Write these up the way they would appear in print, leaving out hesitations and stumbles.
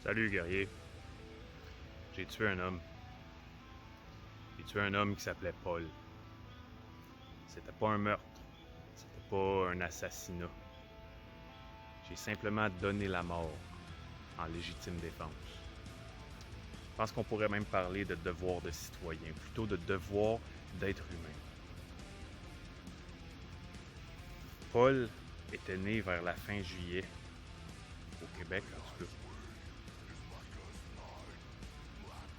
Salut, guerrier. J'ai tué un homme. J'ai tué un homme qui s'appelait Paul. C'était pas un meurtre. C'était pas un assassinat. J'ai simplement donné la mort en légitime défense. Je pense qu'on pourrait même parler de devoir de citoyen, plutôt de devoir d'être humain. Paul était né vers la fin juillet, au Québec en tout cas.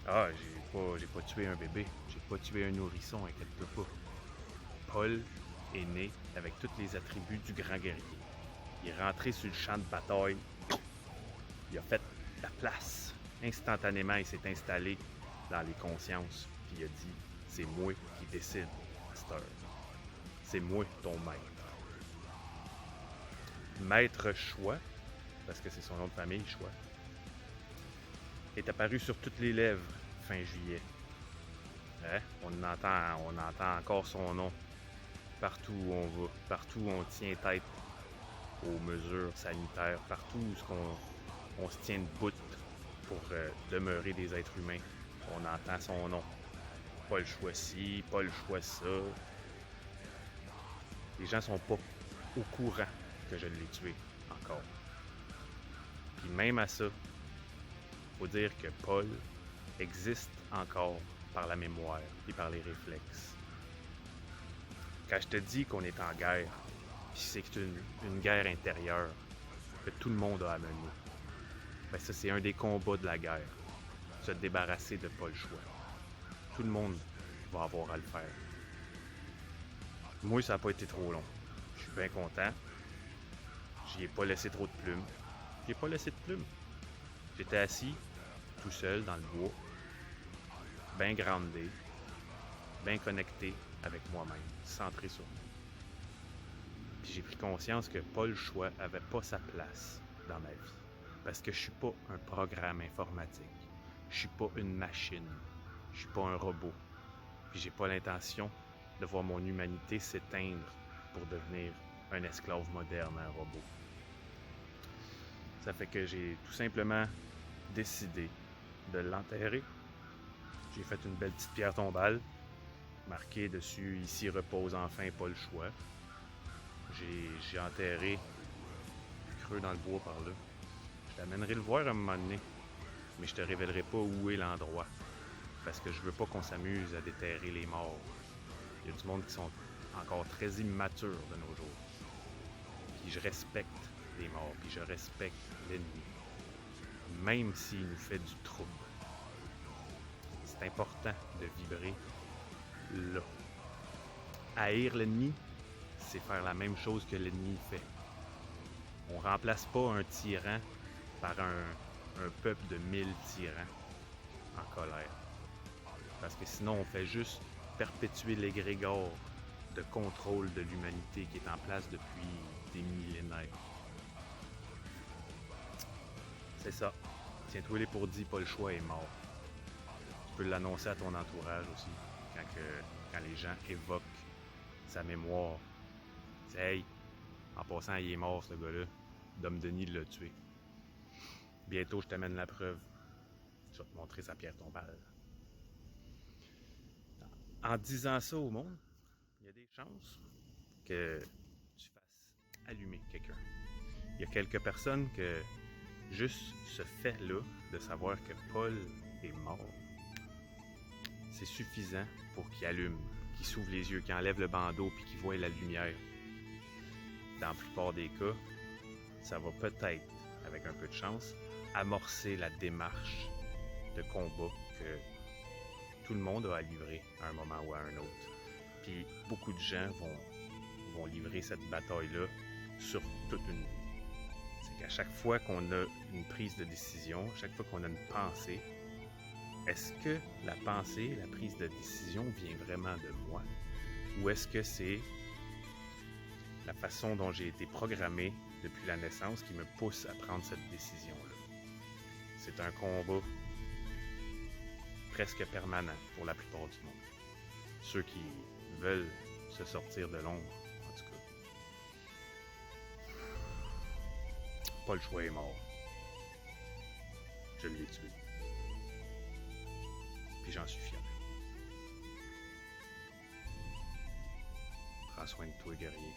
Ah, j'ai pas tué un bébé, j'ai pas tué un nourrisson, inquiète-toi pas. Paul est né avec tous les attributs du grand guerrier. Il est rentré sur le champ de bataille, il a fait la place. Instantanément, il s'est installé dans les consciences, puis il a dit « C'est moi qui décide, Master. C'est moi ton maître. » Maître Choix, parce que c'est son nom de famille, Choix, est apparu sur toutes les lèvres fin juillet. Hein? On entend encore son nom partout où on va, partout où on tient tête aux mesures sanitaires, partout où on se tient debout pour demeurer des êtres humains. On entend son nom. Pas le choix ci, pas le choix ça. Les gens sont pas au courant que je l'ai tué encore. Puis même à ça, faut dire que Paul existe encore par la mémoire et par les réflexes. Quand je te dis qu'on est en guerre, puis c'est une guerre intérieure que tout le monde a à mener, ben ça c'est un des combats de la guerre. Se débarrasser de pas le choix. Tout le monde va avoir à le faire. Moi, ça n'a pas été trop long. Je suis bien content. J'y ai pas laissé trop de plumes. J'ai pas laissé de plumes. J'étais assis, tout seul, dans le bois, bien groundé, bien connecté avec moi-même, centré sur moi. Puis j'ai pris conscience que Paul Choix avait pas sa place dans ma vie. Parce que je suis pas un programme informatique. Je suis pas une machine. Je suis pas un robot. Puis j'ai pas l'intention de voir mon humanité s'éteindre pour devenir un esclave moderne, un robot. Ça fait que j'ai tout simplement décidé de l'enterrer. J'ai fait une belle petite pierre tombale, marquée dessus « Ici repose enfin Paul Choix ». J'ai enterré creux dans le bois par là. Je t'amènerai le voir un moment donné, mais je te révélerai pas où est l'endroit, parce que je veux pas qu'on s'amuse à déterrer les morts. Il y a du monde qui sont encore très immatures de nos jours. Puis je respecte les morts, puis je respecte l'ennemi, même s'il nous fait du trouble. C'est important de vibrer là. Haïr l'ennemi, c'est faire la même chose que l'ennemi fait. On remplace pas un tyran par un peuple de 1000 tyrans en colère. Parce que sinon, on fait juste perpétuer l'égrégore de contrôle de l'humanité qui est en place depuis des millénaires. C'est ça. Tiens-toi les pour dit, pas le choix est mort. Tu peux l'annoncer à ton entourage aussi, quand les gens évoquent sa mémoire. C'est hey, en passant, il est mort ce gars-là. Dom Denis l'a tué. Bientôt, je t'amène la preuve. Je vais te montrer sa pierre tombale. En disant ça au monde, il y a des chances que tu fasses allumer quelqu'un. Il y a quelques personnes que juste ce fait-là de savoir que Paul est mort, c'est suffisant pour qu'il allume, qu'il s'ouvre les yeux, qu'il enlève le bandeau puis qu'il voie la lumière. Dans la plupart des cas, ça va peut-être, avec un peu de chance, amorcer la démarche de combat que tout le monde a à livrer à un moment ou à un autre. Puis beaucoup de gens vont livrer cette bataille-là sur toute une vie. C'est qu'à chaque fois qu'on a une prise de décision, à chaque fois qu'on a une pensée, est-ce que la pensée, la prise de décision vient vraiment de moi? Ou est-ce que c'est la façon dont j'ai été programmé depuis la naissance qui me pousse à prendre cette décision-là? C'est un combat presque permanent pour la plupart du monde. Ceux qui veulent se sortir de l'ombre, en tout cas. Pas le choix est mort. Je l'ai tué. Puis j'en suis fier. Prends soin de toi, guerrier.